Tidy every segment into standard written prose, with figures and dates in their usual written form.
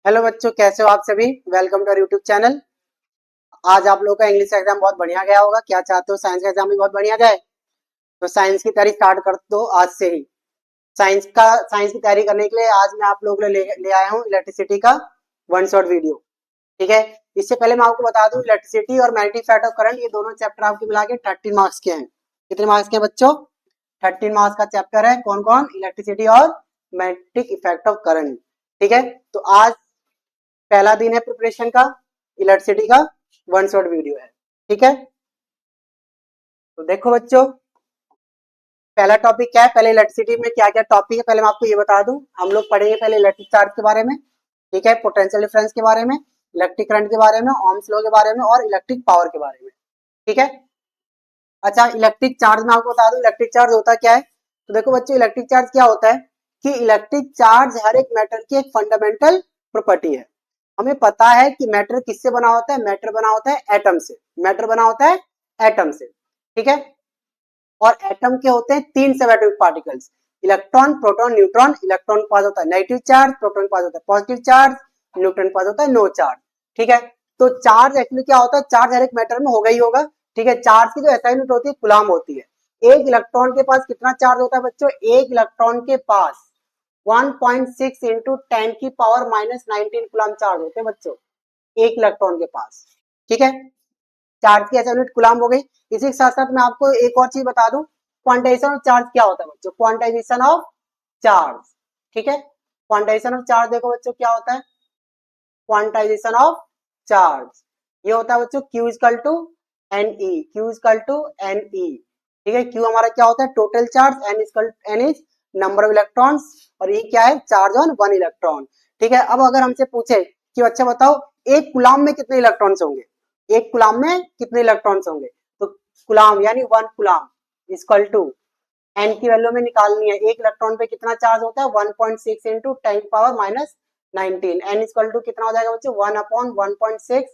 Hello बच्चों, कैसे हो आप सभी। Welcome to our YouTube channel. आज आप लोगों का इंग्लिश एग्जाम बहुत बढ़िया गया होगा। क्या चाहते हो साइंस का एग्जाम भी बहुत बढ़िया जाए? तो साइंस की तैयारी स्टार्ट कर दो आज से ही। साइंस की तैयारी करने के लिए आज मैं आप लोगों के लिए ले आया हूँ इलेक्ट्रिसिटी का वन शॉट वीडियो। ठीक है। इससे पहले मैं आपको बता दूं, इलेक्ट्रिसिटी और मैग्नेटिक इफेक्ट ऑफ करंट, ये दोनों चैप्टर आपके मिला के 13 मार्क्स के हैं। कितने मार्क्स के हैं बच्चों? 13 मार्क्स का चैप्टर है। कौन कौन? इलेक्ट्रिसिटी और मैग्नेटिक इफेक्ट ऑफ करंट। ठीक है। तो आज पहला दिन है प्रिपरेशन का, इलेक्ट्रिसिटी का वन शॉट वीडियो है। ठीक है। तो देखो बच्चों, पहला टॉपिक क्या है। पहले इलेक्ट्रिसिटी में क्या क्या टॉपिक है पहले मैं आपको ये बता दूं। हम लोग पढ़ेंगे पहले इलेक्ट्रिक चार्ज के बारे में, ठीक है, पोटेंशियल डिफरेंस के बारे में, इलेक्ट्रिक करंट के बारे में, ओम्स लॉ के बारे में और इलेक्ट्रिक पावर के बारे में। ठीक है। अच्छा, इलेक्ट्रिक चार्ज में आपको बता दूं इलेक्ट्रिक चार्ज होता क्या है। तो देखो बच्चों, इलेक्ट्रिक चार्ज क्या होता है कि इलेक्ट्रिक चार्ज हर एक मैटर की एक फंडामेंटल प्रॉपर्टी है। हमें पता है कि मैटर किससे बना होता है। मैटर बना होता है एटम से। मैटर बना होता है एटम से। ठीक है। और एटम के होते हैं तीन subatomic particles, electron, proton, neutron. Electron के पास होता है नेगेटिव चार्ज, प्रोटॉन के पास होता है पॉजिटिव चार्ज, न्यूट्रॉन के पास होता है नो चार्ज। ठीक है। तो चार्ज एक्चुअली क्या होता है, चार्ज हर एक मैटर में होगा ही होगा। ठीक है। चार्ज की जो एसआई यूनिट होती है कूलम होती है। एक इलेक्ट्रॉन के पास कितना चार्ज होता है बच्चों? एक इलेक्ट्रॉन के पास 1.6 इंटू 10 की पावर माइनस 19 कूलम चार्ज होते हैं बच्चों, एक इलेक्ट्रॉन के पास। ठीक है। चार्ज की ऐसा यूनिट कूलम हो गई। इसी के साथ साथ मैं आपको एक और चीज बता दूं, क्वांटाइजेशन ऑफ चार्ज क्या होता है बच्चों? Quantization of charge. ठीक है। क्वांटाइजेशन ऑफ चार्ज देखो बच्चों क्या होता है। क्वांटाइजेशन ऑफ चार्ज ये होता है बच्चों Q equal to N E. Q equal to N E. ठीक है। Q हमारा क्या होता है? Total charge. N is number of electrons और E क्या है? Charge on one electron. ठीक है। अब अगर हमसे पूछे कि अच्छा बताओ एक कूलम में कितने इलेक्ट्रॉन्स होंगे, एक कूलम में कितने इलेक्ट्रॉन्स होंगे, तो कूलम यानी one coulomb equal to N की वैल्यू में निकालनी है। एक इलेक्ट्रॉन पे कितना चार्ज होता है? 1.6 into 10 power minus 19। N equal to कितना हो जाएगा बच्चों? 1/1.6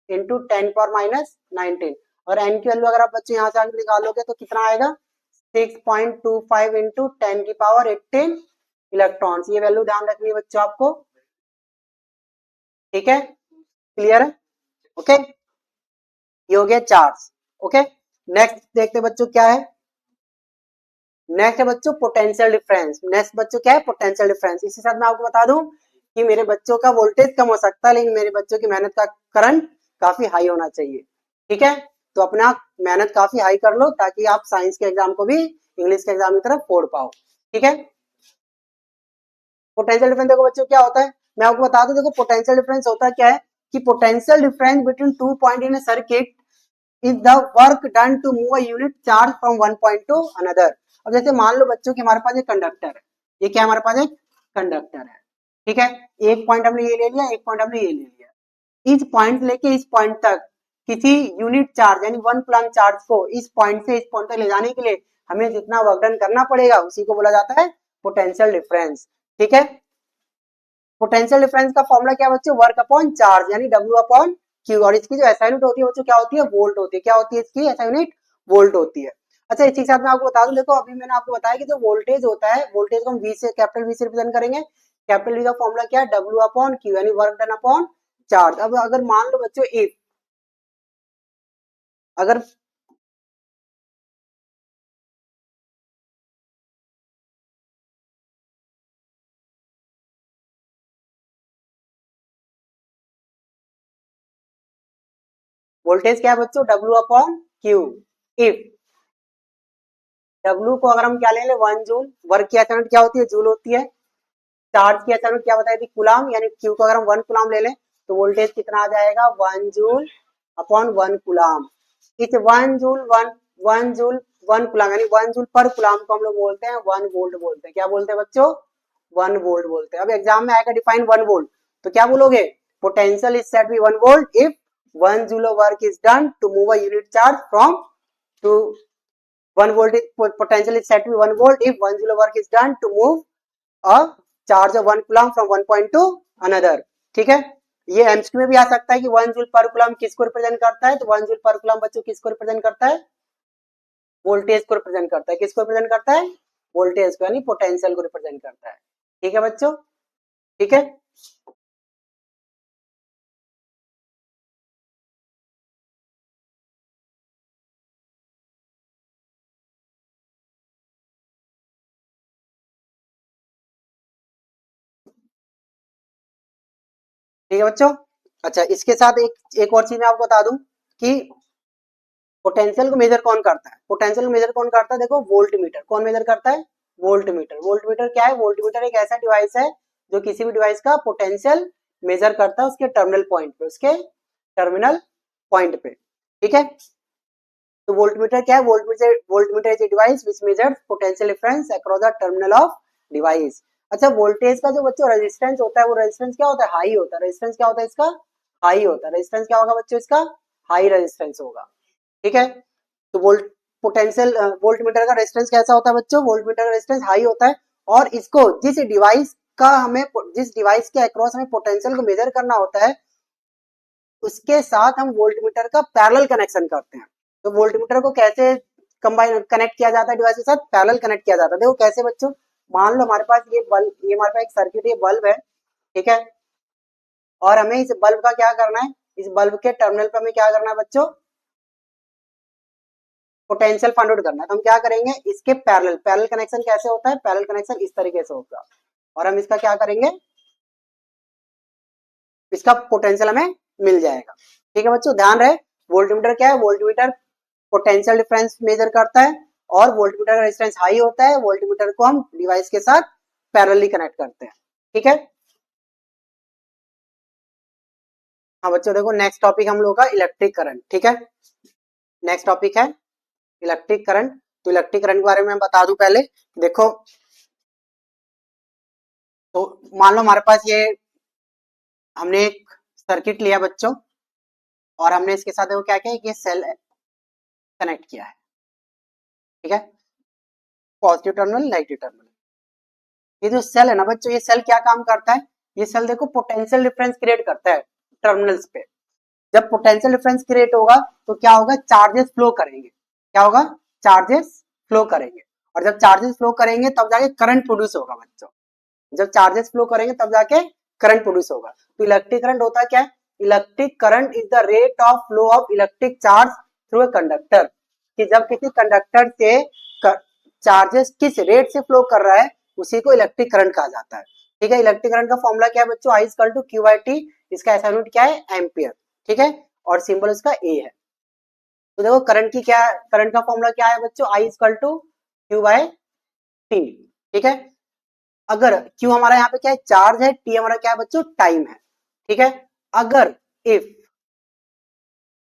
इंटू 10 पावर माइनस 19। और एन की वैल्यू अगर आप बच्चों यहाँ से आगे निकालोगे तो कितना आएगा? 6.25 इंटू 10 की पावर 18 इलेक्ट्रॉन्स। ये वैल्यू ध्यान रखनी है बच्चों आपको। ठीक है। क्लियर है? ओके। ये हो गया चार्ज। ओके। नेक्स्ट देखते हैं बच्चों क्या है। नेक्स्ट है बच्चों पोटेंशियल डिफरेंस। नेक्स्ट बच्चों क्या है? Potential difference. इसी साथ मैं आपको बता दूं कि मेरे बच्चों का वोल्टेज कम हो सकता है लेकिन मेरे बच्चों की मेहनत का करंट काफी हाई होना चाहिए। ठीक है। तो अपना मेहनत काफी हाई कर लो ताकि आप साइंस के एग्जाम को भी इंग्लिश के एग्जाम की तरफ फोड़ पाओ। ठीक है। पोटेंशियल डिफरेंस देखो बच्चों क्या होता है, मैं आपको बता दूं। देखो पोटेंशियल डिफरेंस होता क्या है कि potential difference between two point in circuit is the work done to move a unit charge from one point to another. अब जैसे मान लो बच्चों कि हमारे पास एक कंडक्टर है। ये क्या हमारे पास एक कंडक्टर है। ठीक है। एक पॉइंट हमने ये ले लिया, एक पॉइंट हमने ये ले लिया। इस पॉइंट से लेके इस पॉइंट तक किसी यूनिट चार्ज यानी वन कूलम चार्ज को इस पॉइंट से इस पॉइंट तक ले जाने के लिए हमें जितना वर्क डन करना पड़ेगा उसी को बोला जाता है पोटेंशियल डिफरेंस। ठीक है। पोटेंशियल डिफरेंस का फॉर्मूला क्या है बच्चों? वर्क अपॉन चार्ज यानी W अपॉन Q। और इसकी जो एसआई यूनिट होती है बच्चों क्या होती है? वोल्ट होती है। क्या होती है इसकी एसआई यूनिट? वोल्ट होती है। अच्छा, इसी के साथ मैं आपको बता दूं, देखो अभी मैंने आपको बताया कि जो वोल्टेज होता है, वोल्टेज को हम V से, कैपिटल V से रिप्रेजेंट करेंगे। कैपिटल V का फॉर्मूला क्या है? W अपॉन Q यानी वर्क डन अपॉन चार्ज। अब अगर मान लो बच्चों इफ अगर वोल्टेज क्या है बच्चों? W upon Q। If W को अगर हम क्या ले लें? 1 जूल। वर्क की एसआई यूनिट क्या होती है? जूल होती है। चार्ज की एसआई यूनिट क्या बताई थी? कूलम। यानी Q को अगर हम 1 कूलम ले लें तो वोल्टेज कितना आ जाएगा? 1 जूल अपॉन 1 कूलम। इस 1 जूल 1 जूल 1 कूलम यानी 1 जूल पर कूलम को हम लोग बोलते हैं 1 वोल्ट बोलते हैं। क्या बोलते हैं बच्चों? 1 वोल्ट बोलते हैं। अब एग्जाम में आएगा डिफाइन 1 वोल्ट तो क्या बोलोगे? Potential is said be 1 volt if 1 joule of work is done to move a unit charge from to 1 volt is potential is said to be 1 volt if 1 joule of work is done to move a charge of 1 coulomb from one point to another। ठीक है। ये MCQ में भी आ सकता है कि 1 joule पर coulomb किसको रिप्रेजेंट करता है? तो 1 जूल पर कूलम बच्चों किसको रिप्रेजेंट करता है? वोल्टेज को रिप्रेजेंट करता है। किसको रिप्रेजेंट करता है? वोल्टेज को यानी पोटेंशियल को रिप्रेजेंट करता है। ठीक है बच्चों। ठीक है। ठीक है बच्चों। अच्छा, इसके साथ एक और चीज मैं आपको बता दूं कि पोटेंशियल को मेजर कौन करता है। पोटेंशियल को मेजर कौन करता है, देखो वोल्ट मीटर। कौन मेजर करता है, वोल्ट मीटर। वोल्ट मीटर क्या है, वोल्ट मीटर एक ऐसा डिवाइस है जो किसी भी डिवाइस का पोटेंशियल मेजर करता है उसके टर्मिनल पॉइंट पे, उसके टर्मिनल पॉइंट पे। ठीक है, तो वोल्ट मीटर क्या है, volt meter is a device which measures potential difference across the terminal of device. अच्छा, वोल्टेज का जो बच्चों रेजिस्टेंस होता है वो रेजिस्टेंस क्या होता है, हाई होता है। रेजिस्टेंस क्या होता है इसका, हाई होता है। रेजिस्टेंस क्या होगा बच्चों इसका, हाई रेजिस्टेंस होगा। ठीक है, तो वोल्ट मीटर का रेजिस्टेंस कैसा होता है बच्चों, वोल्ट मीटर का रेजिस्टेंस हाई होता है। और इसको जिस डिवाइस के अक्रॉस हमें पोटेंशियल को मेजर करना होता है उसके साथ हम वोल्ट मीटर का पैरेलल कनेक्शन करते हैं। तो वोल्ट मीटर को कैसे कंबाइन कनेक्ट किया जाता है डिवाइस के साथ, पैरेलल कनेक्ट किया जाता है। देखो कैसे बच्चों, मान लो हमारे पास ये हमारे पास एक सर्किट, ये बल्ब है। ठीक है, और हमें इस बल्ब का क्या करना है, इस बल्ब के टर्मिनल पर हमें क्या करना है बच्चों, पोटेंशियल फाइंड आउट करना है। तो हम क्या करेंगे, इसके पैरेलल कनेक्शन कैसे होता है, पैरेलल कनेक्शन इस तरीके से होगा और हम इसका क्या करेंगे, इसका पोटेंशियल हमें मिल जाएगा। ठीक है बच्चों, ध्यान रहे वोल्टमीटर क्या है, वोल्टमीटर पोटेंशियल डिफरेंस मेजर करता है और वोल्टमीटर का रेजिस्टेंस हाई होता है। वोल्टमीटर को हम डिवाइस के साथ पैरेलली कनेक्ट करते हैं। ठीक है, हाँ बच्चों देखो नेक्स्ट टॉपिक हम लोग का इलेक्ट्रिक करंट। ठीक है, नेक्स्ट टॉपिक है इलेक्ट्रिक करंट। तो इलेक्ट्रिक करंट के बारे में बता दूं पहले, देखो तो मान लो हमारे पास ये हमने एक सर्किट लिया बच्चों और हमने इसके साथ देखो क्या किया, ये सेल कनेक्ट किया है। ठीक है, पॉजिटिव टर्मिनल नेगेटिव टर्मिनल। ये जो सेल है ना बच्चों, ये सेल क्या काम करता है, ये सेल देखो पोटेंशियल डिफरेंस क्रिएट करता है टर्मिनल्स पे। जब पोटेंशियल डिफरेंस क्रिएट होगा तो क्या होगा, चार्जेस फ्लो करेंगे। क्या होगा, चार्जेस फ्लो करेंगे। और जब चार्जेस फ्लो करेंगे तब जाके करंट प्रोड्यूस होगा बच्चों। जब चार्जेस फ्लो करेंगे तब जाके करंट प्रोड्यूस होगा। तो इलेक्ट्रिक करंट होता क्या है, electric current is the rate of flow of electric charge through a conductor. कि जब किसी कंडक्टर से चार्जेस किस रेट से फ्लो कर रहा है उसी को इलेक्ट्रिक करंट कहा जाता है। ठीक है, इलेक्ट्रिक करंट का फॉर्मूला क्या है बच्चों, I equal to Q by T. इसका ऐसा यूनिट क्या है, एम्पियर। ठीक है, और सिंबल इसका ए है। तो देखो करंट का फॉर्मूला क्या है बच्चों, I equal to Q by T. ठीक है, अगर Q हमारा यहाँ पे क्या है, चार्ज है, T हमारा क्या है बच्चों, टाइम है। ठीक है, अगर इफ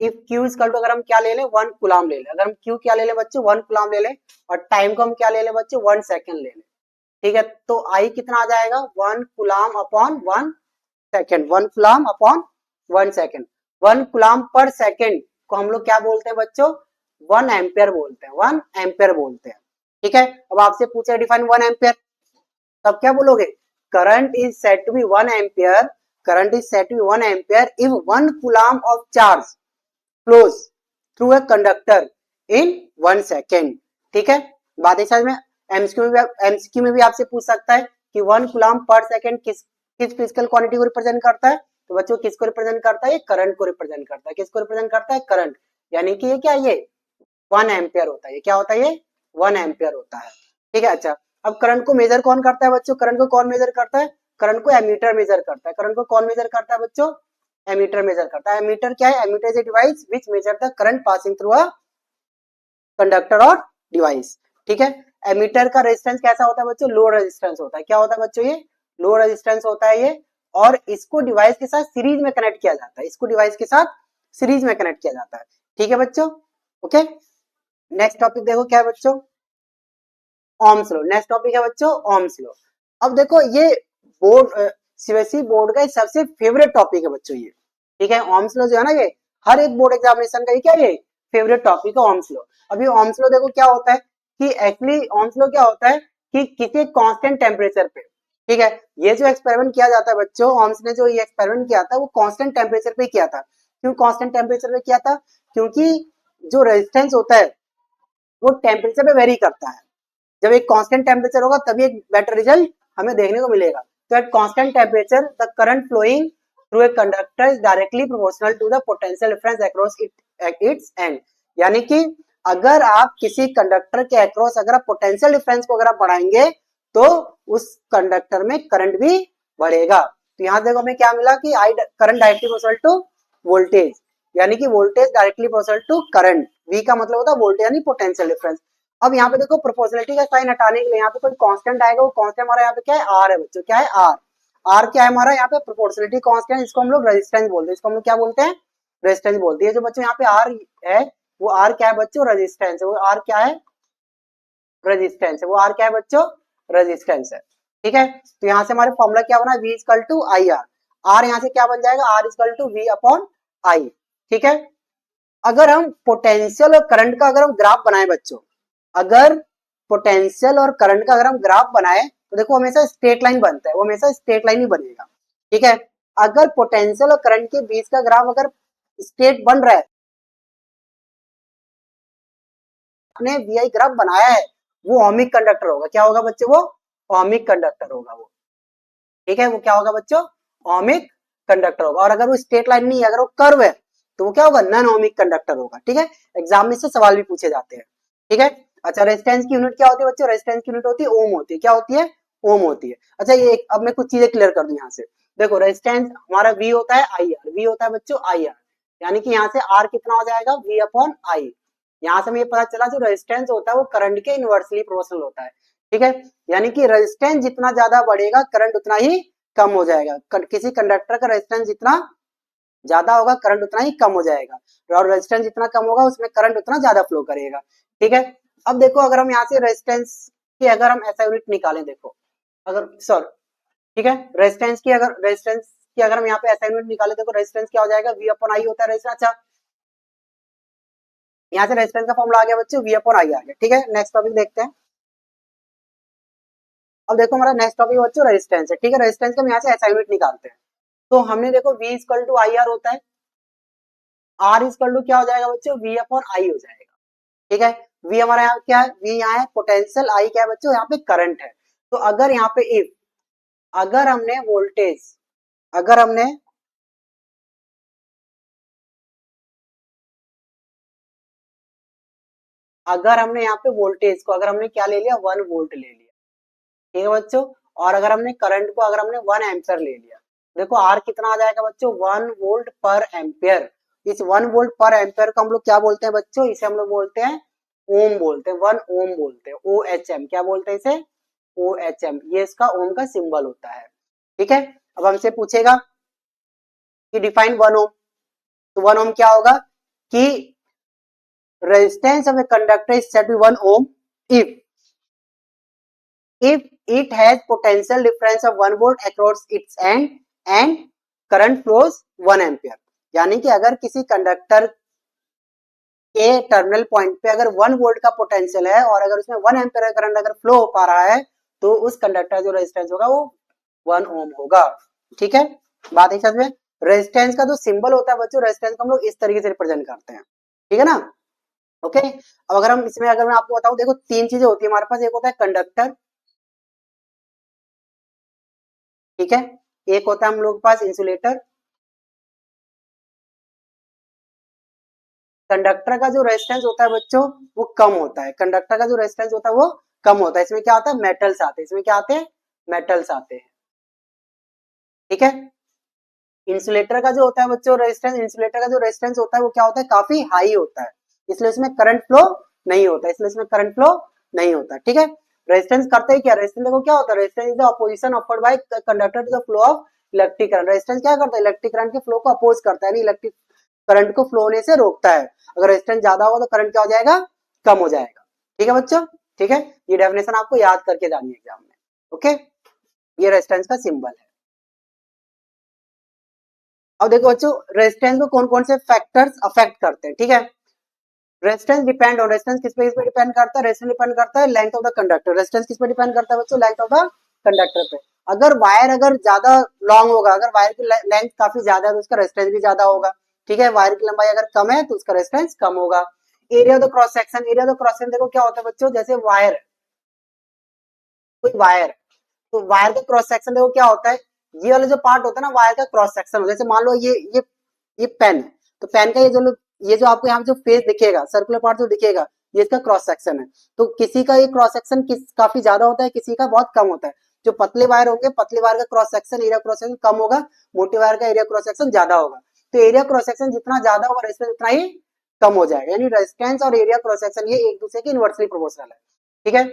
Q इज टू, अगर हम क्या ले लें, 1 कूलाम ले लें। अगर हम Q क्या ले लें बच्चों, 1 कूलाम ले लें और टाइम को हम क्या ले लें बच्चों, 1 सेकेंड ले लें। ठीक है, तो I कितना आ जाएगा, 1 coulomb upon 1 second. 1 coulomb upon 1 second. 1 coulomb पर सेकेंड को हम लोग क्या बोलते हैं बच्चों, 1 एम्पियर बोलते हैं। 1 एम्पियर बोलते हैं। ठीक है, अब आपसे पूछे डिफाइन 1 एम्पियर, तब क्या बोलोगे, current is said to be 1 ampere. Current is said to be 1 ampere if 1 coulomb of charge flows through a conductor in 1 second. ठीक है, बात है समझ में। एमसीक्यू में भी आपसे पूछ सकता है कि 1 कूलाम पर सेकेंड किस फिजिकल क्वांटिटी को रिप्रेजेंट करता है। तो बच्चों किसको रिप्रेजेंट करता है, ये करंट को रिप्रेजेंट करता है। किसको रिप्रेजेंट करता है, करंट। यानी कि ये क्या, ये 1 एम्पियर होता है। ये क्या होता है, ये 1 एम्पियर होता है। ठीक है, अच्छा अब करंट को मेजर कौन करता है बच्चों, करंट को कौन मेजर करता है, करंट को एमीटर मेजर करता है। करंट को कौन मेजर करता है बच्चों, एमीटर मेजर करता है। एमीटर क्या है, ammeter is a device which measure the current passing through a conductor और डिवाइस। ठीक है, एमीटर का रेजिस्टेंस कैसा होता है बच्चों, लो रेजिस्टेंस होता है। क्या होता है बच्चों, ये लो रेजिस्टेंस होता है ये। और इसको डिवाइस के साथ सीरीज में कनेक्ट किया जाता है। इसको डिवाइस के साथ सीरीज में कनेक्ट किया जाता है। ठीक है बच्चों, ओके। नेक्स्ट टॉपिक देखो क्या है बच्चों, ओम्स लॉ। नेक्स्ट टॉपिक है बच्चों ओम्स लॉ। अब देखो ये बोर्ड सीबीएसई बोर्ड का सबसे फेवरेट टॉपिक है बच्चों ये। ठीक है, ओम्स लॉ जो है ना, ये हर एक बोर्ड एग्जामिनेशन का ये क्या, ये फेवरेट टॉपिक है ओम्स लॉ। अभी ओम्स लॉ देखो क्या होता है कि एक्चुअली ओम्स लॉ क्या होता है कि किसी कांस्टेंट टेम्परेचर पे, ठीक है, ये जो एक्सपेरिमेंट किया जाता है बच्चों, ओम्स ने जो ये एक्सपेरिमेंट किया था वो कांस्टेंट टेम्परेचर पे किया था। क्यों कांस्टेंट टेम्परेचर पे किया था, क्योंकि जो रेजिस्टेंस होता है वो टेम्परेचर पे वेरी करता है। जब एक कांस्टेंट टेम्परेचर होगा तभी एक बेटर रिजल्ट हमें देखने को मिलेगा। तो at constant temperature the current flowing through a conductor is directly proportional to the potential difference across its end. यानी कि अगर आप किसी कंडक्टर के अक्रॉस अगर आप पोटेंशियल डिफरेंस को अगर आप बढ़ाएंगे तो उस कंडक्टर में करंट भी बढ़ेगा। तो यहाँ देखो हमें क्या मिला कि I current directly proportional to voltage, यानी कि voltage directly proportional to current. V का मतलब होता है वोल्टेज यानी पोटेंशियल डिफरेंस। अब यहाँ पे देखो प्रोपोर्शनलिटी का साइन हटाने के लिए यहाँ पे कोई कांस्टेंट आएगा, वो कांस्टेंट हमारा यहाँ पे क्या है, आर है बच्चों। क्या है, आर। आर क्या है हमारा यहाँ पे, प्रोपोर्शनलिटी कांस्टेंट, इसको हम लोग रेजिस्टेंस बोलते हैं, इसको हम लोग क्या बोलते हैं, रेजिस्टेंस बोलते हैं। जो बच्चों यहाँ पे आर है, वो आर क्या है बच्चों, रेजिस्टेंस है। वो आर क्या है, रेजिस्टेंस है। वो आर क्या है बच्चों, रेजिस्टेंस है। ठीक है, तो यहाँ से हमारे फॉर्मूला क्या बना, V equal to I R. R यहाँ से क्या बन जाएगा, R equal to V upon I. ठीक है, अगर हम पोटेंशियल और करंट का अगर हम ग्राफ बनाए बच्चों, अगर पोटेंशियल और करंट का अगर हम ग्राफ बनाए तो देखो हमेशा स्ट्रेट लाइन बनता है, वो हमेशा स्ट्रेट लाइन ही बनेगा। ठीक है, अगर पोटेंशियल और करंट के बीच का ग्राफ अगर स्ट्रेट बन रहा है, आपने वीआई ग्राफ बनाया है, वो ओमिक कंडक्टर होगा। क्या होगा बच्चों, वो ओमिक कंडक्टर होगा वो। ठीक है, वो क्या होगा बच्चों, ओमिक कंडक्टर होगा। और अगर वो स्ट्रेट लाइन नहीं है, अगर वो कर्व है, तो वो क्या होगा, नॉन ओमिक कंडक्टर होगा। ठीक है, एग्जाम में से सवाल भी पूछे जाते हैं। ठीक है, अच्छा रेजिस्टेंस की यूनिट क्या होती है बच्चों, रेजिस्टेंस की यूनिट होती है ओम होती है। क्या होती है, ओम होती है। अच्छा ये अब मैं कुछ चीजें क्लियर कर दूं यहाँ से। देखो रेजिस्टेंस हमारा वी होता है आई आर, वी होता है बच्चों आई आर, यानी कि यहाँ से आर कितना हो जाएगा, वी अपॉन आई। यहाँ से हमें पता चला जो रेजिस्टेंस होता है वो करंट के इनवर्सली प्रोपोर्शनल होता है। ठीक है, यानी कि रेजिस्टेंस जितना ज्यादा बढ़ेगा करंट उतना ही कम हो जाएगा। किसी कंडक्टर का रेजिस्टेंस जितना ज्यादा होगा करंट उतना ही कम हो जाएगा, और रेजिस्टेंस जितना कम होगा उसमें करंट उतना ज्यादा फ्लो करेगा। ठीक है, अब देखो अगर हम यहाँ से रेजिस्टेंस की अगर हम ऐसा यूनिट निकालें, देखो अगर सॉरी, ठीक है, रेजिस्टेंस की अगर हम यहाँ पे ऐसा यूनिट निकालें, देखो रेजिस्टेंस क्या हो जाएगा, वी अपॉन आई होता है रेजिस्टेंस। अच्छा यहाँ से रेजिस्टेंस का फॉर्मूला आ गया बच्चों, वी अपॉन आई आ गया। ठीक है, नेक्स्ट टॉपिक देखते हैं। अब देखो हमारा नेक्स्ट टॉपिक बच्चों रेजिस्टेंस है। ठीक है, रेजिस्टेंस का हम यहाँ से ऐसा यूनिट निकालते हैं। तो हमने देखो v equal to I R होता है, आर इक्वल टू क्या हो जाएगा बच्चों, v अपॉन आई हो जाएगा। ठीक है, v हमारा यहाँ क्या है, v यहाँ है पोटेंशियल, आई क्या है बच्चों, यहाँ पे करंट है। तो अगर यहाँ पे इफ अगर हमने वोल्टेज अगर हमने अगर हमने यहाँ पे वोल्टेज को अगर हमने क्या ले लिया, 1 वोल्ट ले लिया। ठीक है बच्चों, और अगर हमने करंट को अगर हमने 1 एम्पियर ले लिया, देखो आर कितना आ जाएगा बच्चों, 1 वोल्ट पर एम्पियर। इस 1 वोल्ट पर एम्पियर को हम लोग क्या बोलते हैं बच्चों, इसे हम लोग बोलते हैं ओम बोलते हैं, 1 ओम बोलते हैं, ओ एच एम। क्या बोलते हैं इसे, ओ एच एम, ये इसका ओम का सिंबल होता है। ठीक है, अब हमसे पूछेगा कि डिफाइन 1 ओम, तो 1 ओम क्या होगा कि resistance of a conductor is said to 1 ohm if it has potential difference of 1 volt across its end and current flows 1 ampere. यानी कि अगर किसी कंडक्टर के टर्मिनल पॉइंट पे अगर 1 वोल्ट का पोटेंशियल है और अगर उसमें 1 एम्पियर का करंट अगर फ्लो हो पा रहा है, तो उस कंडक्टर जो रेजिस्टेंस होगा वो 1 ओम होगा। ठीक है, बात एक साथ में। रेजिस्टेंस का जो सिंबल होता है बच्चों, रेजिस्टेंस को हम लोग इस तरीके से रिप्रेजेंट करते हैं। ठीक है ना, ओके। अब अगर हम इसमें अगर मैं आपको बताऊं, देखो 3 चीजें होती है हमारे पास, एक होता है कंडक्टर, ठीक है, एक होता है हम लोग के पास इंसुलेटर। कंडक्टर का जो रेजिस्टेंस होता है बच्चों वो कम होता है, कंडक्टर का जो रेजिस्टेंस होता है वो कम होता है। इसमें क्या आता है, मेटल्स आते हैं, इसमें क्या आते हैं, मेटल्स आते हैं। ठीक है, इंसुलेटर का जो होता है बच्चों रेजिस्टेंस, इंसुलेटर का जो रेजिस्टेंस होता है वो क्या होता है, काफी हाई होता है, इसलिए इसमें करंट फ्लो नहीं होता, इसलिए इसमें करंट फ्लो नहीं होता। ठीक है, रेजिस्टेंस करते ही क्या, रेजिस्टेंस देखो क्या होता है, resistance is the opposition offered by conductor to the flow of electric current. Resistance क्या करता है, इलेक्ट्रिक करंट के फ्लो को अपोज करता है, इलेक्ट्रिक करंट को फ्लो होने से रोकता है। अगर रेजिस्टेंस ज्यादा होगा तो करंट क्या हो जाएगा, कम हो जाएगा। ठीक है बच्चों, ठीक है, ये डेफिनेशन आपको याद करके जानी है एग्जाम में। ओके, ये रेजिस्टेंस का सिंबल है। अब देखो बच्चों रेजिस्टेंस को कौन कौन से फैक्टर्स अफेक्ट करते हैं। ठीक है, रेजिस्टेंस डिपेंड ऑन, रेजिस्टेंस किस पे डिपेंड करता है, रेजिस्टेंस डिपेंड करता है length of the conductor. Resistance किस पे डिपेंड करता है बच्चों, लेंथ ऑफ द कंडक्टर पे। अगर वायर अगर ज्यादा लॉन्ग होगा, अगर वायर की लेंथ काफी ज्यादा है तो उसका रेजिस्टेंस भी ज्यादा होगा। ठीक है, वायर की लंबाई अगर कम है तो उसका रेजिस्टेंस कम होगा। Area of the cross section, area of the cross section देखो क्या होता है बच्चों, जैसे वायर, कोई वायर, तो वायर का क्रॉस सेक्शन देखो क्या होता है, ये वाला जो पार्ट होता है ना वायर का क्रॉस सेक्शन, जैसे मान लो ये पेन है, तो पेन का ये जो आपको यहाँ जो फेस दिखेगा, सर्कुलर पार्ट जो दिखेगा, ये इसका क्रॉस सेक्शन है। तो किसी का ये क्रॉस सेक्शन काफी ज्यादा होता है, किसी का बहुत कम होता है। जो पतले वायर होंगे, पतले वायर का cross section, area cross section कम होगा, मोटे वायर का एरिया क्रॉस सेक्शन ज्यादा होगा। तो एरिया क्रॉस सेक्शन जितना ज्यादा होगा रेजिस्टेंस उतना ही कम हो जाएगा, यानी रेजिस्टेंस और एरिया क्रॉस सेक्शन ये एक दूसरे के इनवर्सली प्रोपोर्शनल है। ठीक है,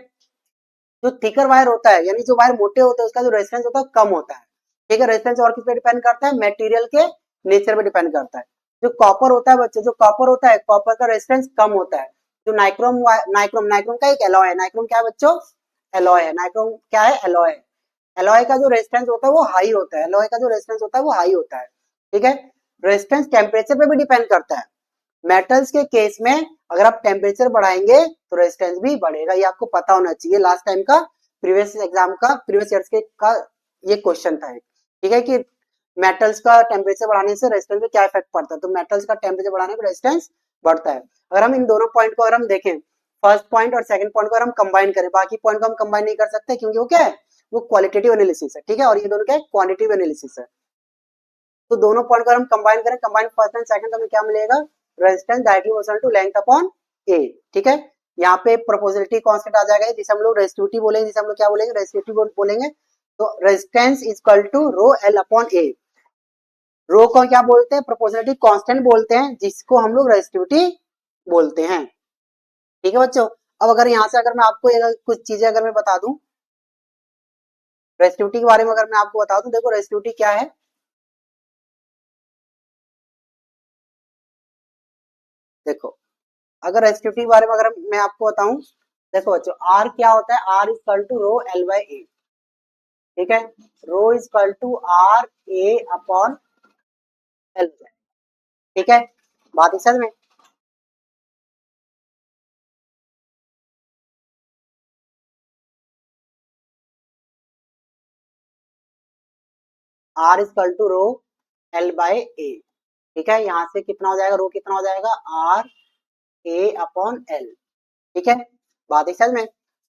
जो थिकर वायर होता है, यानी जो वायर मोटे होते हैं उसका जो रेजिस्टेंस होता है कम होता है। ठीक है, रेजिस्टेंस और किस पे डिपेंड करता है, मटेरियल के नेचर पे डिपेंड करता है। जो कॉपर होता है बच्चे, जो कॉपर होता है, कॉपर का रेजिस्टेंस कम होता है। जो नाइक्रोम नाइक्रोम नाइक्रोम का एक एलॉय है, नाइक्रोम क्या है बच्चों, एलॉय है। नाइक्रोम क्या है, एलॉय है। एलॉय का जो रेजिस्टेंस होता है वो हाई होता है, एलॉय का जो रेजिस्टेंस होता है वो हाई होता है। ठीक है, रेजिस्टेंस टेम्परेचर पे भी डिपेंड करता है। मेटल्स के केस में अगर आप टेम्परेचर बढ़ाएंगे तो रेजिस्टेंस भी बढ़ेगा, ये आपको पता होना चाहिए। लास्ट टाइम का प्रीवियस एग्जाम का प्रीवियस ईयर्स के का ये क्वेश्चन था। ठीक है, कि मेटल्स का टेम्परेचर बढ़ाने से रेजिस्टेंस पे क्या इफेक्ट पड़ता है, तो मेटल्स का टेम्परेचर बढ़ाने पर रेजिस्टेंस बढ़ता है। अगर हम इन दोनों पॉइंट को अगर हम देखें, फर्स्ट पॉइंट और सेकंड पॉइंट को अगर हम कंबाइन करें, बाकी पॉइंट को हम कंबाइन नहीं कर सकते क्योंकि वो क्या है, वो क्वालिटेटिव एनालिसिस है। ठीक है, और ये दोनों क्या है, क्वांटिटेटिव एनालिसिस है। तो दोनों पॉइंट को हम कंबाइन करें, कंबाइन फर्स्ट एंड सेकंड, तो हमें क्या मिलेगा, resistance directly proportional to length upon A. ठीक है, यहाँ पे प्रोपोर्शनलिटी कांस्टेंट आ जाएगा, जिसे हम लोग रेजिस्टिविटी बोलेंगे, जिसे हम लोग क्या बोलेंगे, रेजिस्टिविटी बोलेंगे। तो resistance is equal to rho L upon A. Rho को क्या बोलते हैं, प्रोपोर्शनलिटी कांस्टेंट बोलते हैं, जिसको हम लोग रेजिस्टिविटी बोलते हैं। ठीक है बच्चों, अब अगर यहाँ से अगर मैं आपको कुछ चीजें अगर मैं बता दूं रेजिस्टिविटी के बारे में, अगर मैं आपको बता दूं, देखो रेजिस्टिविटी क्या है। देखो, अगर रेजिस्टिविटी के बारे में अगर मैं आपको बताऊं, देखो बच्चों, आर क्या होता है, R is equal to rho L by A. ठीक है, rho is equal to R A upon L. ठीक है, बात इस में। R is equal to rho L by A. ठीक है, यहाँ से कितना हो जाएगा, रो कितना हो जाएगा, आर ए अपॉन एल। ठीक है, बात एक समझ में।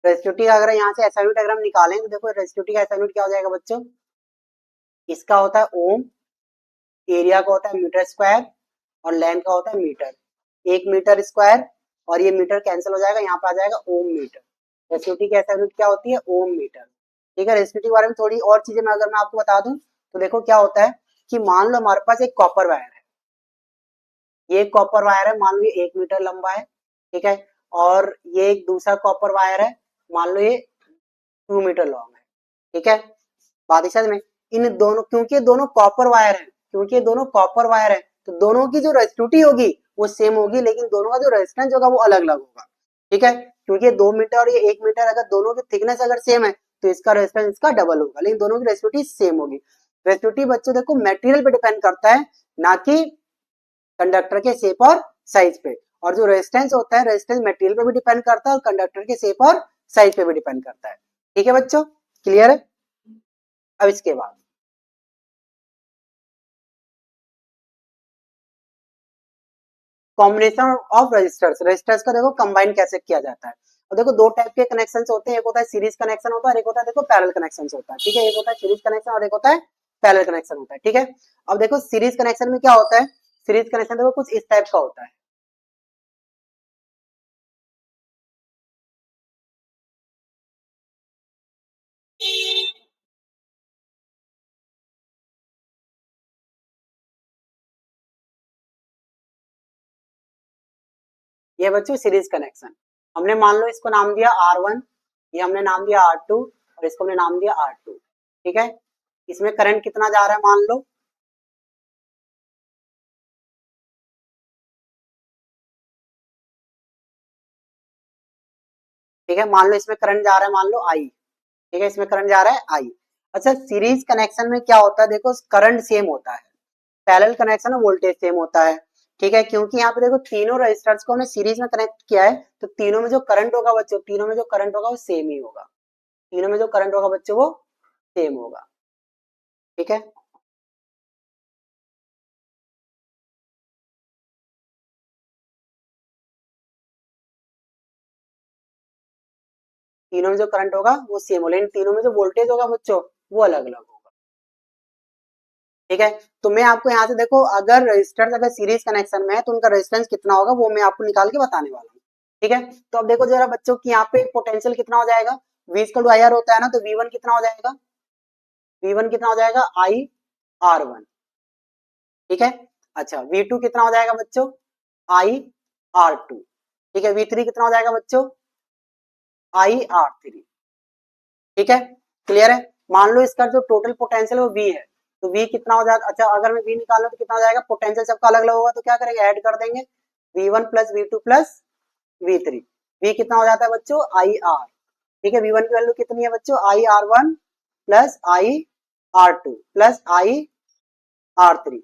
रेजिस्टिविटी अगर यहाँ से एसआई यूनिट अगर हम निकालें तो देखो रेजिस्टिविटी का एसआई यूनिट क्या हो जाएगा बच्चों, इसका होता है ओम, एरिया का होता है मीटर स्क्वायर, और लेंथ का होता है मीटर। 1 मीटर स्क्वायर और ये मीटर कैंसिल हो जाएगा, यहाँ पे आ जाएगा ओम मीटर। रेजिस्टिविटी की एसआई यूनिट क्या होती है, ओम मीटर। ठीक है, रेजिस्टिविटी के बारे में थोड़ी और चीजें मैं अगर मैं आपको बता दूं, तो देखो क्या होता है कि मान लो हमारे पास एक कॉपर वायर है, ये कॉपर वायर है, मान लो ये 1 मीटर लंबा है। ठीक है, और ये एक दूसरा कॉपर वायर है, मान लो ये 2 मीटर लॉन्ग है। ठीक है, बात समझ में। इन दोनों, क्योंकि दोनों कॉपर वायर है, क्योंकि दोनों कॉपर वायर है, तो दोनों की जो रेजिस्टिविटी होगी वो सेम होगी, लेकिन दोनों का जो रेजिस्टेंस होगा वो अलग अलग होगा। ठीक है, क्योंकि 2 मीटर और ये 1 मीटर, अगर दोनों की थिकनेस अगर सेम है तो इसका रेजिस्टेंस इसका डबल होगा, लेकिन दोनों की रेजिस्टिविटी सेम होगी। रेजिस्टिविटी बच्चों देखो मटेरियल पे डिपेंड करता है, ना कि कंडक्टर के शेप और साइज पे। और जो रेजिस्टेंस होता है, रेजिस्टेंस मटेरियल पे भी डिपेंड करता है और कंडक्टर के शेप और साइज पे भी डिपेंड करता है। ठीक है बच्चों, क्लियर है। अब इसके बाद कॉम्बिनेशन ऑफ रजिस्टर्स, रजिस्टर्स का देखो कंबाइन कैसे किया जाता है। और देखो दो टाइप के कनेक्शन होते हैं, एक होता है सीरीज कनेक्शन होता है और एक होता है देखो पैरेलल कनेक्शन होता है। ठीक है, एक होता है सीरीज कनेक्शन और एक होता है पैरेलल कनेक्शन होता है। ठीक है, अब देखो सीरीज कनेक्शन में क्या होता है, सीरीज कनेक्शन देखो कुछ इस टाइप का होता है। ये बच्चों सीरीज कनेक्शन, हमने मान लो इसको नाम दिया R1, ये हमने नाम दिया R2 और इसको हमने नाम दिया R2। ठीक है, इसमें करंट कितना जा रहा है मान लो, ठीक है, मान लो इसमें करंट जा रहा है मान लो I। ठीक है, इसमें करंट जा रहा है I। अच्छा, सीरीज कनेक्शन में क्या होता है, देखो करंट सेम होता है, पैरेलल कनेक्शन में वोल्टेज सेम होता है। ठीक है, क्योंकि यहाँ पे देखो तीनों रजिस्टर्स को हमने सीरीज में कनेक्ट किया है, तो तीनों में जो करंट होगा बच्चों, तीनों में जो करंट होगा वो सेम ही होगा, तीनों में जो करंट होगा बच्चों वो सेम होगा। ठीक है, तीनों में जो करंट होगा वो सेम होगा, लेकिन तीनों में जो वोल्टेज होगा बच्चों वो अलग अलग होगा। ठीक है, तो मैं आपको यहाँ से देखो अगर रजिस्टर्स अगर सीरीज कनेक्शन में है तो उनका रेजिस्टेंस कितना होगा वो मैं आपको निकाल के बताने वाला हूँ। ठीक है, तो अब देखो जरा बच्चों की यहाँ पे पोटेंशियल कितना हो जाएगा, V equal to I R होता है ना, तो V1 कितना हो जाएगा, V1 कितना हो जाएगा IR1, ठीक है। अच्छा V2 कितना हो जाएगा बच्चों, IR2, ठीक है। V3 कितना हो जाएगा बच्चों, IR3, ठीक है, क्लियर है। मान लो इसका जो टोटल पोटेंशियल वो V है, तो V कितना हो जाएगा, अच्छा अगर मैं V निकालना तो कितना हो जाएगा, पोटेंशियल सबका अलग अलग होगा, तो क्या करेंगे, ऐड कर देंगे, V1 plus V2 plus V3, V कितना हो जाता है बच्चों IR, ठीक है। V1 की वैल्यू कितनी है बच्चों, IR1 plus IR2 plus IR3,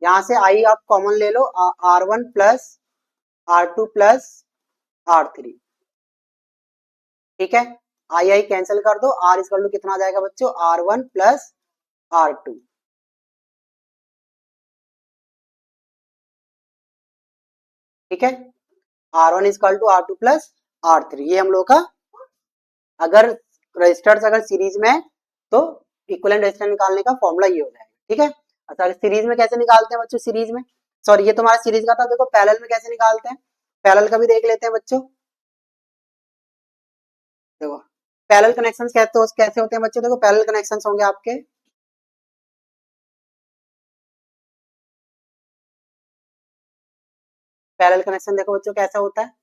यहाँ से I आप कॉमन ले लो, R1 plus R2 plus R3, ठीक है। आई कैंसिल कर दो, R इक्वल टू कितना आ जाएगा बच्चों, R1 प्लस R2, ठीक है। R1 equal to R2 plus R3, ये हम लोग का, अगर रजिस्टर्स अगर सीरीज में है तो इक्विवेलेंट रेजिस्टेंस निकालने का फॉर्मूला ये हो जाएगा, ठीक है। अच्छा सीरीज में कैसे निकालते हैं बच्चों, सीरीज में, सॉरी ये तुम्हारा सीरीज का था, देखो पैरेलल में कैसे निकालते हैं, पैरेलल का भी देख लेते हैं बच्चों। देखो पैरेलल कनेक्शंस कैसे होते हैं बच्चों, देखो पैरेलल कनेक्शंस होंगे आपके, पैरेलल कनेक्शन देखो बच्चों कैसा होता है,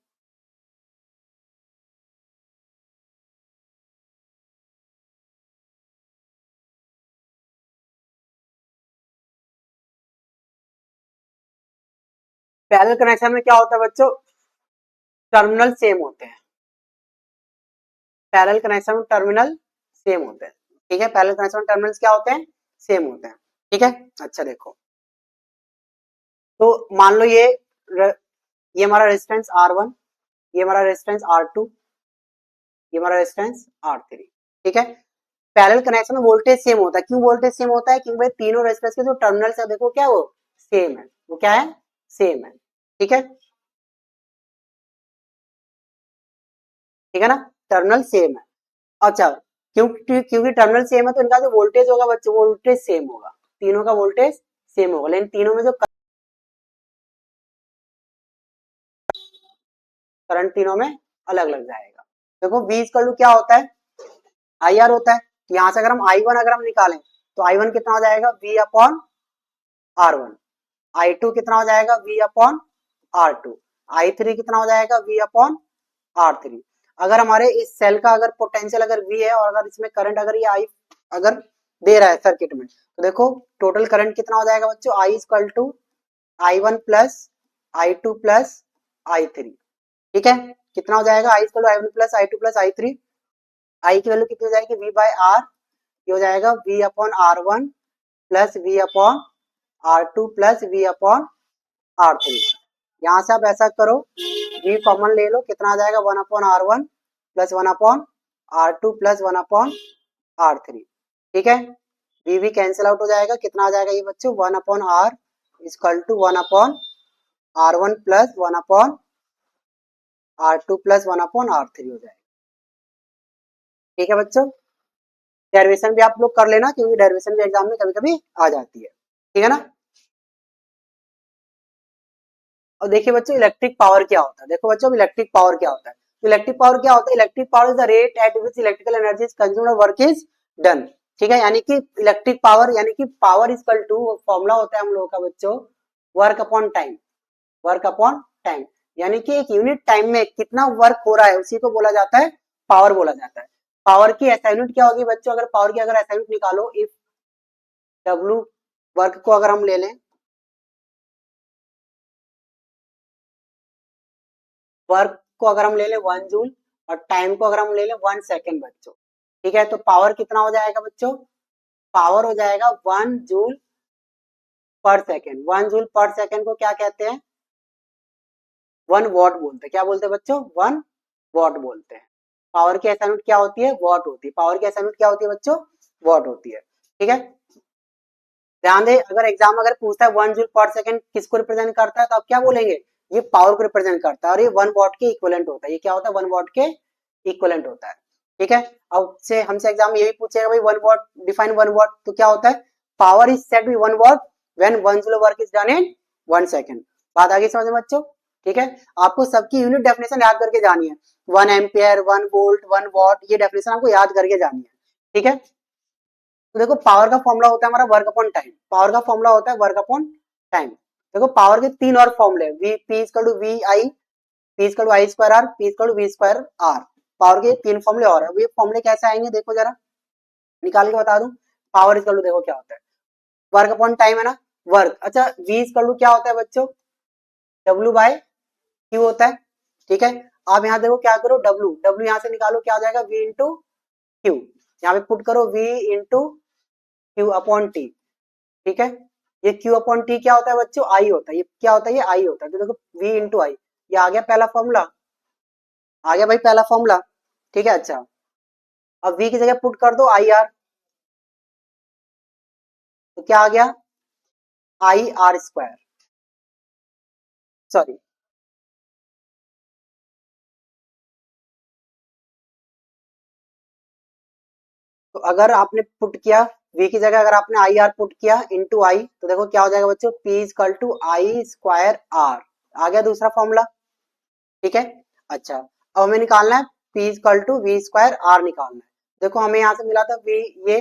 पैरेलल कनेक्शन में क्या होता है बच्चों, टर्मिनल सेम होते हैं, पैरेलल कनेक्शन में टर्मिनल सेम होते हैं, ठीक है। पैरेलल कनेक्शन में टर्मिनल्स क्या होते हैं, सेम होते हैं, ठीक है। अच्छा देखो, तो मान लो ये हमारा रेजिस्टेंस R1, ये हमारा रेजिस्टेंस R2, ये हमारा रेजिस्टेंस R3, ठीक है। पैरेलल कनेक्शन में वोल्टेज सेम होता है, क्यों वोल्टेज सेम होता है, क्योंकि भाई तीनों रेजिस्टेंस के जो टर्मिनल्स है देखो क्या वो सेम है, वो क्या है, सेम है, ठीक है, ठीक है ना, टर्मिनल सेम है। अच्छा क्योंकि टर्मिनल सेम है तो इनका जो वोल्टेज होगा बच्चों, वोल्टेज सेम होगा, तीनों का वोल्टेज सेम होगा, लेकिन तीनों में जो करंट तीनों में अलग अलग जाएगा। देखो V इक्वल टू क्या होता है, IR होता है, तो यहाँ से अगर हम I1 अगर हम निकालें तो I1 कितना हो जाएगा, V अपॉन R1, I2 कितना हो जाएगा, V अपॉन R2, I3 कितना हो जाएगा, V अपॉन R3। अगर हमारे इस सेल का अगर पोटेंशियल अगर V है और अगर इसमें करंट अगर ये I अगर दे रहा है सर्किट में, तो देखो टोटल करंट कितना हो जाएगा बच्चों, I equal to I1 plus I2 plus I3, ठीक है। कितना हो जाएगा, I equal to I1 plus I2 plus I3, I की वैल्यू कितनी हो जाएगी, V बाय R, ये हो जाएगा V upon R1 plus V upon R2 plus V upon R3। यहाँ से आप ऐसा करो, V कॉमन ले लो, कितना आ जाएगा, 1 upon R1 plus 1 upon R2 plus 1 upon R3, ठीक है। V कैंसिल आउट हो जाएगा, कितना आ जाएगा ये बच्चों, 1 upon R equal to 1 upon R1 plus 1 upon R2 plus 1 upon R3 हो जाएगा, ठीक है बच्चों। डेरिवेशन भी आप लोग कर लेना, क्योंकि डेरिवेशन भी एग्जाम में कभी कभी आ जाती है, ठीक है ना। और देखिए बच्चों इलेक्ट्रिक पावर क्या होता है, देखो बच्चों इलेक्ट्रिक पावर क्या होता है, तो इलेक्ट्रिक पावर क्या होता है, electric power is the rate at which electrical energy is consumed और वर्क इज डन, ठीक है। यानी कि इलेक्ट्रिक पावर यानी कि पावर इक्वल टू फॉर्मूला होता है हम लोगों का बच्चों, work upon time, work upon time, यानी कि एक यूनिट टाइम में कितना वर्क हो रहा है उसी को बोला जाता है पावर बोला जाता है। पावर की एसआई यूनिट क्या होगी बच्चों, अगर पावर की अगर एसआई यूनिट निकालो, इफ डब्ल्यू वर्क को अगर हम ले लें, वर्क को अगर हम ले लें 1 जूल और टाइम को अगर हम ले लें 1 सेकेंड बच्चों, ठीक है, तो पावर कितना हो जाएगा बच्चों, पावर हो जाएगा 1 जूल पर सेकेंड, 1 जूल पर सेकेंड को क्या कहते हैं, 1 वॉट बोलते हैं, क्या बोलते हैं बच्चों, 1 वॉट बोलते हैं। पावर की एसआई यूनिट क्या होती है, वॉट होती है, पावर की एसआई यूनिट क्या होती है बच्चों, वॉट होती है, ठीक है। ध्यान दे, अगर एग्जाम अगर पूछता है 1 जूल पर सेकंड किसको रिप्रेजेंट करता है, तो आप क्या बोलेंगे, ये पावर को रिप्रेजेंट करता है, और ये 1 वॉट के इक्विवेलेंट होता है, ये क्या होता है, 1 वॉट के इक्विवेलेंट होता है, ठीक है। अब से हमसे एग्जाम में ये भी पूछेगा भाई 1 वॉट, डिफाइन 1 वॉट, तो क्या होता है, power is said to be 1 watt when 1 joule work is done in 1 second. बात आगे समझ में बच्चों, ठीक है, आपको सबकी यूनिट डेफिनेशन याद करके जानी है। 1 एम्पियर, 1 वोल्ट, 1 वॉट, ये डेफिनेशन आपको याद करके जानी है। ठीक है, तो देखो पावर का फॉर्मूला होता है हमारा वर्क अपॉन टाइम। पावर का फॉर्मूला होता है वर्क अपॉन टाइम। देखो पावर के 3 और फॉर्मूले, V P equal to V I, P equal to I square R, P equal to V square R. Power के 3 फॉर्मूले और है। ये फॉर्मूले कैसे आएंगे देखो जरा, निकाल के बता दूं। पावर इक्वल टू देखो क्या होता है, वर्क अपॉन टाइम है ना, वर्क। अच्छा, वी इक्वल टू क्या होता है बच्चों, डब्ल्यू बाय क्यू होता है। ठीक है, आप यहाँ देखो क्या करो, डब्ल्यू डब्ल्यू यहाँ से निकालो, क्या आ जाएगा, वी इंटू क्यू। यहाँ पे पुट करो V into Q upon T. ठीक है, ये क्यू अपॉन टी क्या होता है बच्चों, आई होता है। ये क्या होता है, ये आई होता है। तो देखो वी इंटू आई, ये आ गया पहला फॉर्मूला, आ गया भाई पहला फॉर्मूला। ठीक है, अच्छा अब वी की जगह पुट कर दो आई आर, तो क्या आ गया, आई आर स्क्वायर, सॉरी तो अगर आपने पुट किया v की जगह, अगर आपने आई आर पुट किया इंटू आई, तो देखो क्या हो जाएगा बच्चों, p equal to I square R. आ गया दूसरा फॉर्मूला। ठीक है, अच्छा अब हमें निकालना है p equal to V square R निकालना है। देखो हमें यहाँ से मिला था v ये,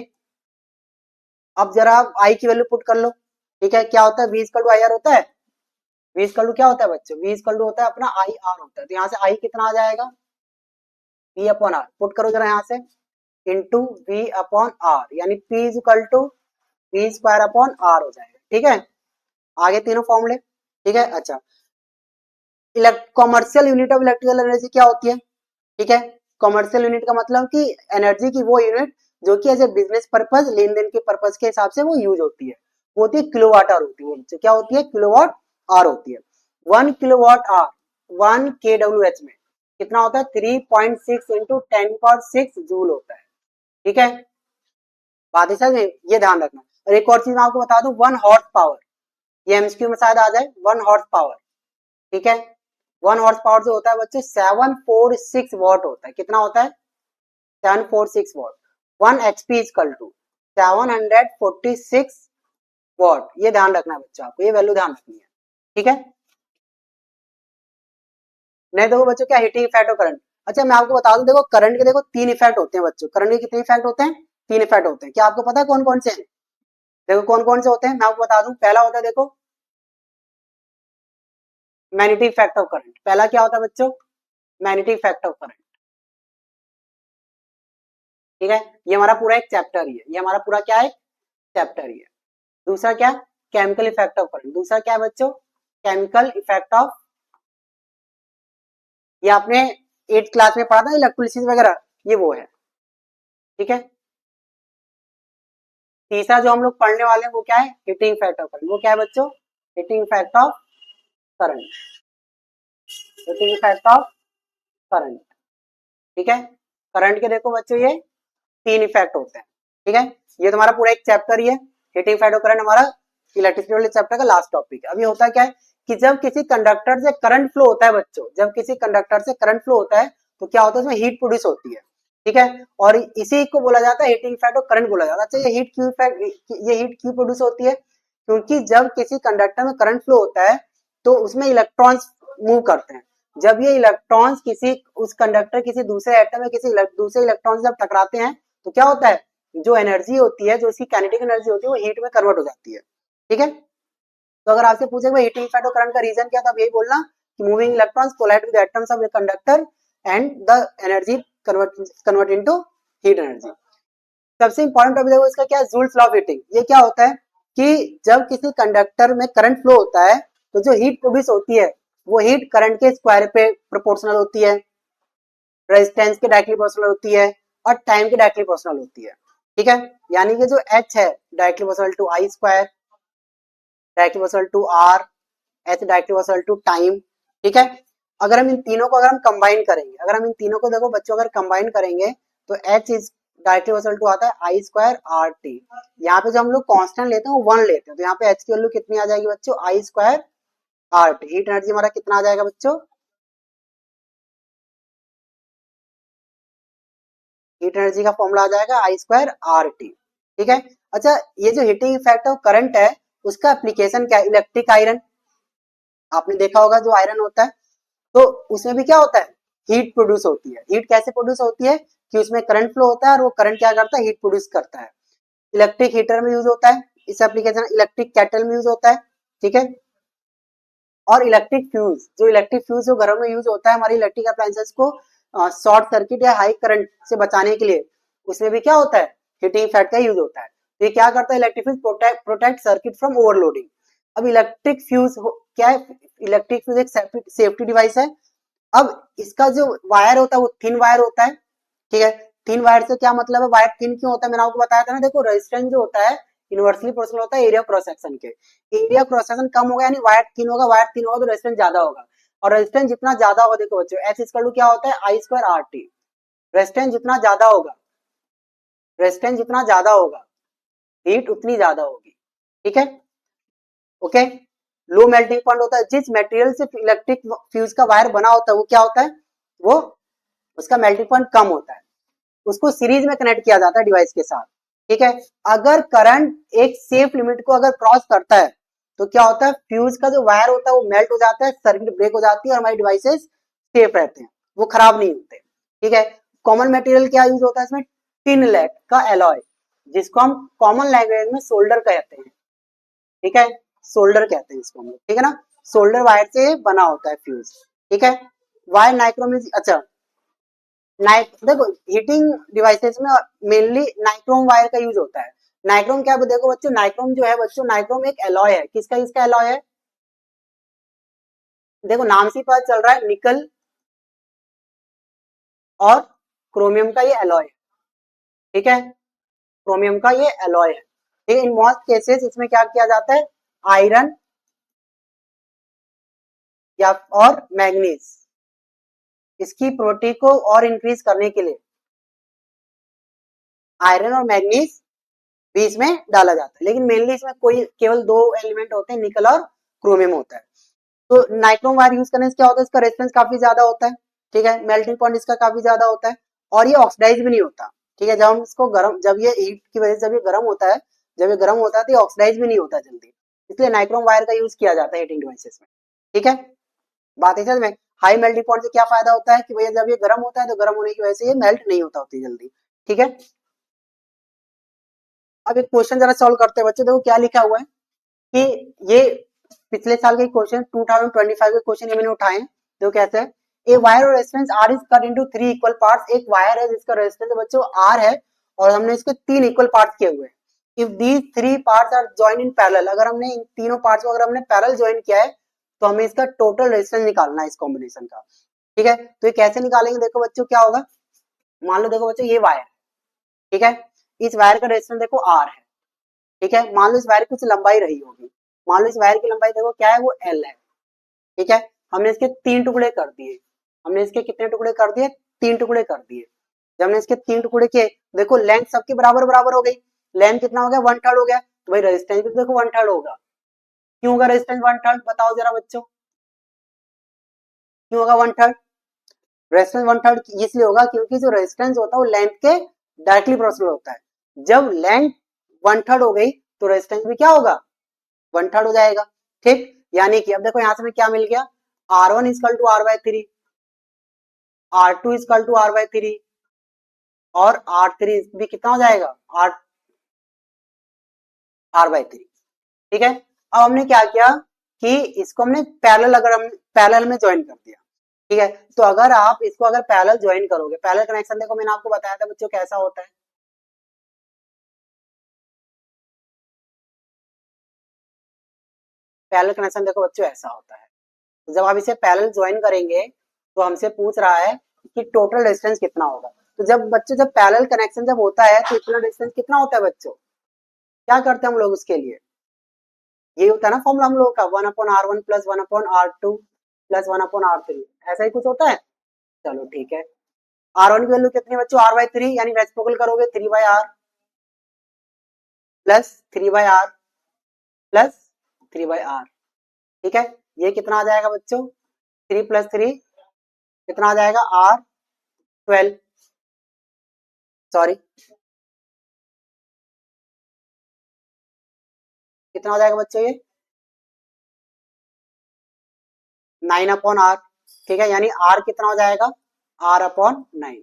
अब जरा आप i की वैल्यू पुट कर लो। ठीक है, क्या होता है, v equal to I R होता है। v इक्वल टू क्या होता है बच्चों, v इक्वल टू होता है अपना आई आर होता है। तो यहाँ से i कितना आ जाएगा, p अपॉन आर। पुट करो जरा यहाँ से, इंटू वी अपॉन आर, यानी p is equal to V square upon R हो जाएगा। ठीक है, आगे तीनों फॉर्मूले। ठीक है, अच्छा commercial unit of electrical energy क्या होती है। ठीक है, कॉमर्शियल यूनिट का मतलब कि एनर्जी की वो यूनिट जो कि एज ए बिजनेस पर्पज, लेन देन के पर्पज के हिसाब से वो यूज होती है, वो होती है किलोवाट आवर होती है। वो क्या होती है, किलोवाट आवर होती है। 1 किलोवाट आवर 1 kWh में कितना होता है, 3.6 इंटू 10⁶ जूल होता है। ठीक है, बात है सर, ये ध्यान रखना। और एक और चीज मैं आपको बता दूं, 1 हॉर्स पावर, ये एमसीक्यू में शायद आ जाए, 1 हॉर्स पावर। ठीक है, 1 हॉर्स पावर जो होता है बच्चे 746 वॉट होता है। कितना होता है, 746 watt. 1 HP equal to 746 watt. ये ध्यान रखना है बच्चों, आपको ये वैल्यू ध्यान रखनी है। ठीक है, नहीं देखो बच्चों क्या हीटिंग इफेक्ट और करंट। अच्छा मैं आपको बता दूं, देखो करंट के देखो 3 इफेक्ट होते हैं बच्चों। करंट के कितने इफेक्ट होते हैं, 3 इफेक्ट होते हैं। क्या आपको पता है कौन कौन से हैं, देखो कौन कौन से होते हैं, मैं आपको बता दूं। पहला होता है देखो मैग्नेटिक इफेक्ट ऑफ करंट। पहला क्या होता है बच्चों, मैग्नेटिक इफेक्ट ऑफ करंट। ठीक है, ये हमारा पूरा एक चैप्टर ही है, ये हमारा पूरा क्या है, चैप्टर ही है। दूसरा क्या, केमिकल इफेक्ट ऑफ करंट। दूसरा क्या है बच्चों, केमिकल इफेक्ट ऑफ, ये आपने 8th क्लास में पढ़ा था इलेक्ट्रोलिसिस वगैरह, ये वो है। ठीक है, तीसरा जो हम लोग पढ़ने वाले हैं वो क्या है, हीटिंग इफेक्ट ऑफ करंट। वो क्या है बच्चों, heating effect of current, heating effect of current. ठीक है, करंट के देखो बच्चों ये 3 इफेक्ट होते हैं। ठीक है, ये तुम्हारा पूरा एक चैप्टर ही है, हीटिंग इफेक्ट ऑफ करंट हमारा इलेक्ट्रिसिटी वाले चैप्टर का लास्ट टॉपिक है। अभी होता है क्या है कि जब किसी कंडक्टर से करंट फ्लो होता है बच्चों, जब किसी कंडक्टर से करंट फ्लो होता है तो क्या होता है, उसमें हीट प्रोड्यूस होती है। ठीक है, और इसी को बोला जाता है हीटिंग इफेक्ट ऑफ करंट बोला जाता है। अच्छा ये हीट क्यों इफेक्ट, ये हीट क्यों प्रोड्यूस होती है, क्योंकि जब किसी कंडक्टर में करंट फ्लो होता है तो उसमें इलेक्ट्रॉन्स मूव करते हैं। जब ये इलेक्ट्रॉन्स किसी उस कंडक्टर किसी दूसरे एटम में किसी दूसरे इलेक्ट्रॉन से जब टकराते हैं तो क्या होता है, जो एनर्जी होती है, जो इसकी काइनेटिक एनर्जी होती है, वो हीट में कन्वर्ट हो जाती है। ठीक है, तो अगर आपसे पूछे भाई हीटिंग इफेक्ट ऑफ करंट का रीजन क्या था, आप यही बोलना कि moving electrons collide with atoms of a conductor and the energy convert into heat energy. सबसे इंपॉर्टेंट टॉपिक देखो इसका क्या है, जूल्स लॉ ऑफ हीटिंग। ये क्या होता है कि जब किसी कंडक्टर में करंट फ्लो होता है तो जो हीट प्रोड्यूस होती है वो हीट करंट के स्क्वायर पे प्रोपोर्शनल होती है, रेजिस्टेंस के डायरेक्टली प्रोपोर्शनल होती है और टाइम के डायरेक्टली प्रोपोर्शनल होती है। ठीक है, यानी कि जो h है directly proportional to I square, directly proportional to R, h directly proportional to time. ठीक है, अगर हम इन तीनों को अगर हम कंबाइन करेंगे, अगर हम इन तीनों को देखो बच्चों अगर कंबाइन करेंगे तो h is directly proportional to आता है आई स्क्वायर आर टी। यहाँ पे जो हम लोग कांस्टेंट लेते हैं वो 1 लेते हैं, तो यहाँ पे h की वैल्यू कितनी आ जाएगी बच्चों, I square R T. Heat energy हमारा कितना आ जाएगा बच्चों, हीट एनर्जी का फॉर्मूला आ जाएगा आई स्क्वायर आर टी। ठीक है, अच्छा ये जो हीटिंग इफेक्ट ऑफ करंट है उसका एप्लीकेशन क्या है, इलेक्ट्रिक आयरन। आपने देखा होगा जो आयरन होता है, तो उसमें भी क्या होता है, हीट प्रोड्यूस होती है। हीट कैसे प्रोड्यूस होती है कि उसमें करंट फ्लो होता है और वो करंट क्या करता है, हीट प्रोड्यूस करता है। इलेक्ट्रिक हीटर में यूज होता है, इस एप्लीकेशन इलेक्ट्रिक केटल में यूज होता है, ठीक है। और इलेक्ट्रिक फ्यूज, जो इलेक्ट्रिक फ्यूज जो घरों में यूज होता है हमारी इलेक्ट्रिक अप्लायंसेस को शॉर्ट सर्किट या हाई करंट से बचाने के लिए, उसमें भी क्या होता है, हीटिंग इफेक्ट का यूज होता है। तो ये क्या करता है, electric fuse protect circuit from overloading. अब इलेक्ट्रिक फ्यूज क्या है, इलेक्ट्रिक फ्यूज एक सेफ्टी डिवाइस है। अब इसका जो वायर होता है वो थिन वायर होता है, ठीक है। थिन वायर से क्या मतलब है, वायर थिन क्यों होता है, मैंने आपको बताया था ना, देखो रेजिस्टेंस जो होता है इनवर्सली प्रोपोर्शनल होता है एरिया क्रॉस सेक्शन के। एरिया क्रॉस सेक्शन कम होगा यानी वायर थिन होगा, वायर थिन होगा तो रेजिस्टेंस ज्यादा होगा। और रेजिस्टेंस जितना ज्यादा होगा, देखो बच्चों एच इक्वल टू क्या होता है, आई स्क्वायर आर टी। रेजिस्टेंस जितना ज्यादा होगा, रेजिस्टेंस जितना ज्यादा होगा, हीट उतनी ज्यादा होगी, ठीक है, ओके। लो मेल्टिंग पॉइंट होता है, जिस मटेरियल से इलेक्ट्रिक फ्यूज का वायर बना होता है वो क्या होता है, वो उसका मेल्टिंग पॉइंट कम होता है, उसको सीरीज में कनेक्ट किया जाता है डिवाइस के साथ, ठीक है। अगर करंट एक सेफ लिमिट को अगर क्रॉस करता है तो क्या होता है, फ्यूज का जो वायर होता है वो मेल्ट हो जाता है, सर्किट ब्रेक हो जाती है और हमारी डिवाइसेस सेफ रहते हैं, वो खराब नहीं होते, ठीक है। कॉमन मटेरियल क्या यूज होता है इसमें, टिन लेड का एलॉय, जिसको हम कॉमन लैंग्वेज में सोल्डर कहते हैं, ठीक है। सोल्डर कहते हैं इसको हम लोग, ठीक है ना। सोल्डर वायर से बना होता है फ्यूज, ठीक है। वायर नाइक्रोम, अच्छा देखो हीटिंग डिवाइसेस में मेनली नाइक्रोम वायर का यूज होता है। नाइक्रोम क्या है, देखो बच्चों नाइक्रोम जो है बच्चों, नाइक्रोम एक एलॉय है, किसका इसका एलॉय है, देखो नाम से पता चल रहा है, निकल और क्रोमियम का ये एलॉय है, ठीक है। क्रोमियम का ये एलॉय है, ठीक है। इन मोस्ट केसेस इसमें क्या किया जाता है, आयरन या और मैग्नीज, इसकी प्रोपर्टी को और इंक्रीज करने के लिए आयरन और मैग्नीज भी इसमें डाला जाता है, लेकिन मेनली इसमें कोई केवल दो एलिमेंट होते हैं, निकल और क्रोमियम होता है। तो नाइक्रोम वायर यूज करने से क्या होता है, इसका रेजिस्टेंस काफी ज्यादा होता है, ठीक है। मेल्टिंग पॉइंट इसका काफी ज्यादा होता है और ये ऑक्सीडाइज भी नहीं होता, ठीक है। जब हम इसको गर्म, जब ये हीट की वजह से जब ये गर्म होता है, जब ये गर्म होता है तो ये ऑक्सीडाइज भी नहीं होता जल्दी, इसलिए नाइक्रोम वायर का यूज किया जाता है हीटिंग डिवाइसेस में, ठीक है। बात है में हाई मेल्टिंग पॉइंट से क्या फायदा होता है कि भैया जब ये गर्म होता है तो गर्म होने की वजह से ये मेल्ट नहीं होता उतनी जल्दी, ठीक है। अब एक क्वेश्चन जरा सॉल्व करते हैं बच्चों, देखो क्या लिखा हुआ है कि ये पिछले साल के क्वेश्चन 2025 के क्वेश्चन ये मैंने उठाए हैं। देखो कैसे है, ए वायर और resistance R is cut into 3 equal parts. एक वायर है जिसका रेजिस्टेंस बच्चों आर है और हमने इसके 3 इक्वल पार्ट्स किए हुए हैं। If these 3 parts are joined in parallel, अगर हमने इन तीनों पार्ट्स को अगर हमने पैरेलल जॉइन किया है तो हमें इसका टोटल रेजिस्टेंस निकालना है इस कॉम्बिनेशन का, ठीक है। तो ये कैसे निकालेंगे, देखो बच्चों क्या होगा, मान लो देखो बच्चों ये वायर, ठीक है, इस वायर का रेजिस्टेंस देखो आर है, ठीक है। मान लो इस वायर की कुछ लंबाई रही होगी, मान लो इस वायर की लंबाई देखो क्या है, वो एल है, ठीक है। हमने इसके 3 टुकड़े कर दिए, हमने इसके कितने टुकड़े कर दिए, 3 टुकड़े कर दिए। जब हमने इसके 3 टुकड़े किए, देखो लेंथ सबके बराबर बराबर हो गई, लेंथ कितना हो गया, 1/3 हो गया, तो भाई रेजिस्टेंस भी तो देखो 1/3 होगा। क्यों होगा रेजिस्टेंस 1/3, बताओ जरा बच्चों, क्यों होगा 1/3, रेजिस्टेंस 1/3 इसलिए होगा क्योंकि जो रेजिस्टेंस होता है वो लेंथ के डायरेक्टली प्रोपोर्शनल होता है। जब लेंथ 1/3 हो गई तो रेजिस्टेंस भी क्या होगा, 1/3 हो जाएगा, ठीक। यानी कि अब देखो यहां से हमें क्या मिल गया, R1 equal to R/3, R2 equal to R/3 और R3 भी कितना हो जाएगा, R/3, ठीक है। अब हमने क्या किया कि इसको हमने पैरेलल, अगर हम पैरेलल में ज्वाइन कर दिया, ठीक है। तो अगर आप इसको अगर पैरेलल ज्वाइन करोगे, पैरेलल कनेक्शन देखो मैंने आपको बताया था बच्चों कैसा होता है, पैरेलल कनेक्शन देखो बच्चों ऐसा होता है। तो जब आप इसे पैरेलल ज्वाइन करेंगे तो हमसे पूछ रहा है कि टोटल डिस्टेंस कितना होगा। तो जब बच्चों जब पैरेलल कनेक्शन जब होता है तो इतना डिस्टेंस कितना होता है बच्चों, क्या करते हैं हम लोग उसके लिए, ये होता है ना फॉर्मूला हम लोग का, 1/R1 plus 1/R2 plus 1/R3, ऐसा ही कुछ होता है। चलो ठीक है, R1 की वैल्यू कितनी बच्चों, R/3, यानी रेसिप्रोकल करोगे 3/R plus 3/R plus 3/R, ठीक है। ये कितना आ जाएगा बच्चों, 3 प्लस 3 कितना आ जाएगा, R12, सॉरी कितना हो जाएगा बच्चों ये, 9/r, ठीक है, यानी r कितना हो जाएगा, r/9,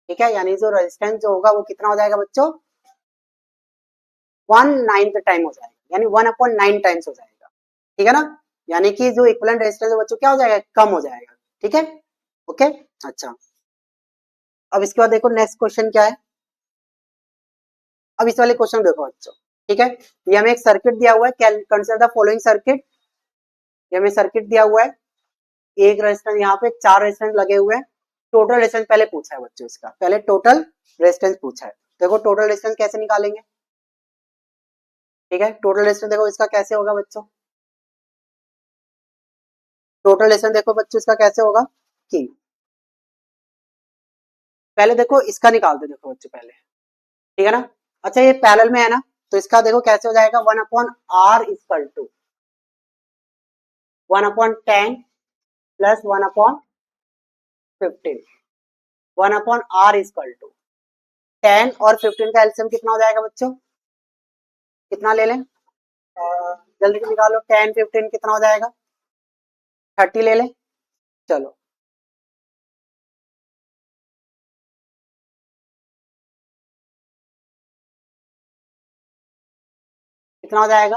ठीक है, यानी जो रेजिस्टेंस जो होगा वो कितना हो जाएगा बच्चों, 1/9 टाइम हो जाएगा, यानी 1/9 टाइम्स हो जाएगा, ठीक है ना, यानी कि जो इक्विवेलेंट रेजिस्टेंस है बच्चों क्या हो जाएगा, कम हो जाएगा, ठीक है, ओके। अच्छा, अब इसके बाद देखो नेक्स्ट क्वेश्चन क्या है। अब इस वाले क्वेश्चन देखो बच्चों, ठीक है, ये हमें एक सर्किट दिया हुआ है, कंसीडर द फॉलोइंग सर्किट, ये हमें सर्किट दिया हुआ है, एक रेजिस्टेंस यहाँ पे 4 रेजिस्टेंस लगे हुए हैं, टोटल रेजिस्टेंस पहले पूछा है बच्चों, इसका पहले टोटल रेजिस्टेंस पूछा है। देखो टोटल रेजिस्टेंस कैसे निकालेंगे, ठीक है, टोटल रेजिस्टेंस देखो इसका कैसे होगा बच्चों, टोटल रेजिस्टेंस देखो बच्चों इसका कैसे होगा कि पहले देखो इसका निकालते देखो बच्चों पहले, ठीक है ना। अच्छा ये पैरेलल में है ना, तो इसका देखो कैसे हो जाएगा, 1/r इक्वल टू 1/10 प्लस 1/15, 1/r इक्वल टू 10 और 15 का एलसीएम कितना हो जाएगा बच्चों, कितना ले लें, जल्दी से निकालो, 10 15 कितना हो जाएगा, 30 ले लें, चलो कितना हो जाएगा,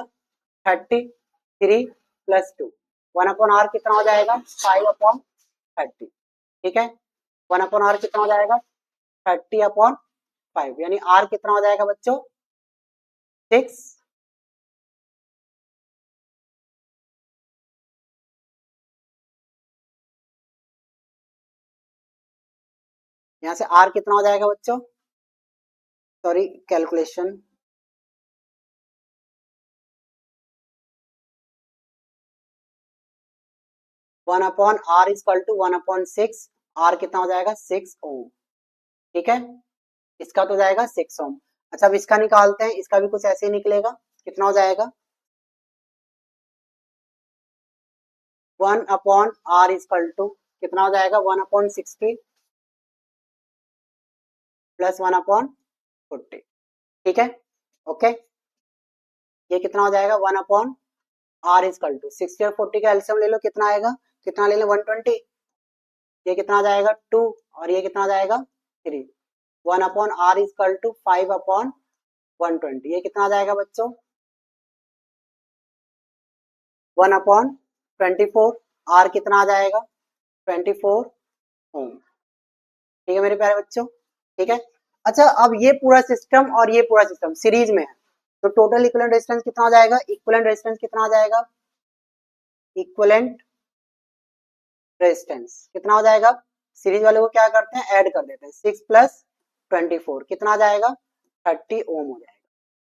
33 प्लस 2, 1/r कितना हो जाएगा, 5/30, ठीक है, 1/r कितना हो जाएगा, 30/5, यानी r कितना हो जाएगा बच्चों, 6, यहाँ से r कितना हो जाएगा बच्चों, sorry calculation, one upon R equal to 1/6, R कितना हो जाएगा 6 ओम, ठीक है, इसका तो जाएगा 6 ओम। अच्छा अब इसका निकालते हैं, इसका भी कुछ ऐसे ही निकलेगा, कितना हो जाएगा, 1/r इक्वल टू कितना हो जाएगा, 1/60 प्लस 1/40, ठीक है, ओके, ये कितना हो जाएगा, 1/r इक्वल टू 60 और 40 का एलसीएम ले लो, कितना आएगा, कितना ले लो 120, ये कितना आ जाएगा 2 और ये कितना आ जाएगा 3, 1/r इक्वल टू 5/120, ये कितना आ जाएगा बच्चों, 1/24, आर कितना आ जाएगा 24 ओम, ठीक है मेरे प्यारे बच्चों, ठीक है। अच्छा अब ये पूरा सिस्टम और ये पूरा सिस्टम सीरीज में है, तो टोटल इक्विवेलेंट रेजिस्टेंस कितना आ जाएगा, इक्विवेलेंट रेजिस्टेंस कितना आ जाएगा, इक्विवेलेंट रेजिस्टेंस कितना हो जाएगा, सीरीज वाले को क्या करते हैं ऐड कर देते हैं, 6 प्लस 24 कितना आ जाएगा 30 ओम हो जाएगा,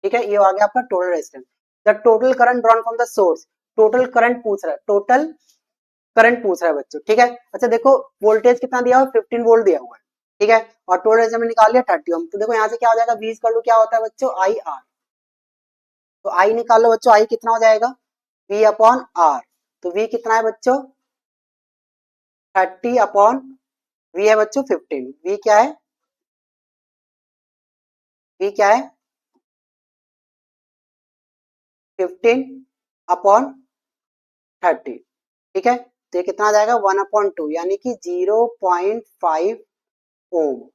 ठीक है, ये आ गया आपका total resistance. The total current drawn from the source, total current पूछ रहा है, टोटल करंट पूछ रहा है बच्चों, ठीक है। अच्छा देखो वोल्टेज कितना दिया हुआ 15 वोल्ट दिया हुआ है, ठीक है, और टोटल रेजिस्टेंस में निकाल लिया 30 ओम, तो देखो यहाँ से क्या हो जाएगा, V इक्वल टू क्या होता है बच्चों, आई आर, तो आई निकालो बच्चों, आई कितना हो जाएगा, V अपॉन आर, तो V कितना है बच्चों 30/V है बच्चों 15, V क्या है, V क्या है 15/30, ठीक है, तो ये कितना आ जाएगा 1/2 यानी कि 0.5 ओम,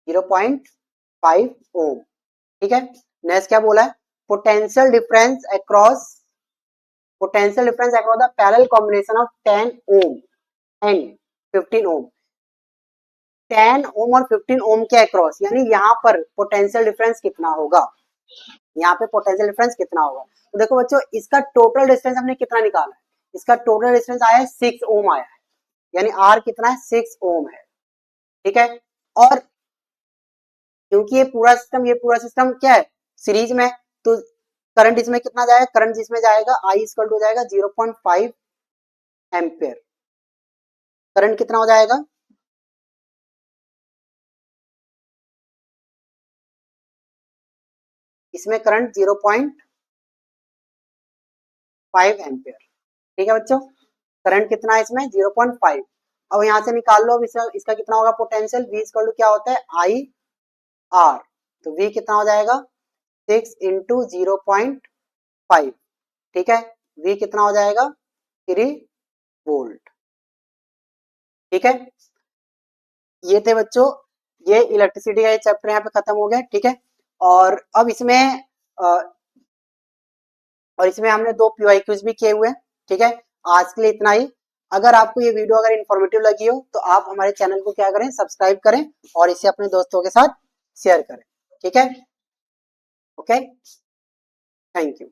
0.5 ओम, ठीक है। नेक्स्ट क्या बोला है, potential difference across, potential difference across the parallel combination of 10 ohm and 15 ओम, 10 ओम और 15 ओम के अक्रॉस, यानी यहाँ पर पोटेंशियल डिफरेंस कितना होगा, यहाँ पे पोटेंशियल डिफरेंस कितना होगा, तो देखो बच्चों इसका टोटल डिस्टेंस हमने कितना निकाला है, इसका टोटल डिस्टेंस आया है 6 ओम आया है, यानी आर कितना है 6 ओम है, ठीक है। और क्योंकि ये पूरा सिस्टम क्या है सीरीज में, तो करंट इसमें कितना जाएगा, करंट जिसमें जाएगा आई इक्वल टू जाएगा 0.5 एम्पियर, करंट कितना हो जाएगा, इसमें करंट 0.5 एम्पियर, ठीक है बच्चों, करंट कितना है इसमें 0.5, अब यहाँ से निकाल लो, अब इसका कितना होगा पोटेंशियल, V इक्वल टू क्या होता है आई आर, तो V कितना हो जाएगा 6 इंटू 0.5, ठीक है, V कितना हो जाएगा 3 वोल्ट। ठीक है, ये थे बच्चों, ये इलेक्ट्रिसिटी का ये चैप्टर यहाँ पे खत्म हो गया। ठीक है, और अब इसमें हमने 2 PYQs भी किए हुए हैं। ठीक है, आज के लिए इतना ही। अगर आपको ये वीडियो अगर इन्फॉर्मेटिव लगी हो तो आप हमारे चैनल को क्या करें, सब्सक्राइब करें और इसे अपने दोस्तों के साथ शेयर करें। ठीक है, ओके, थैंक यू।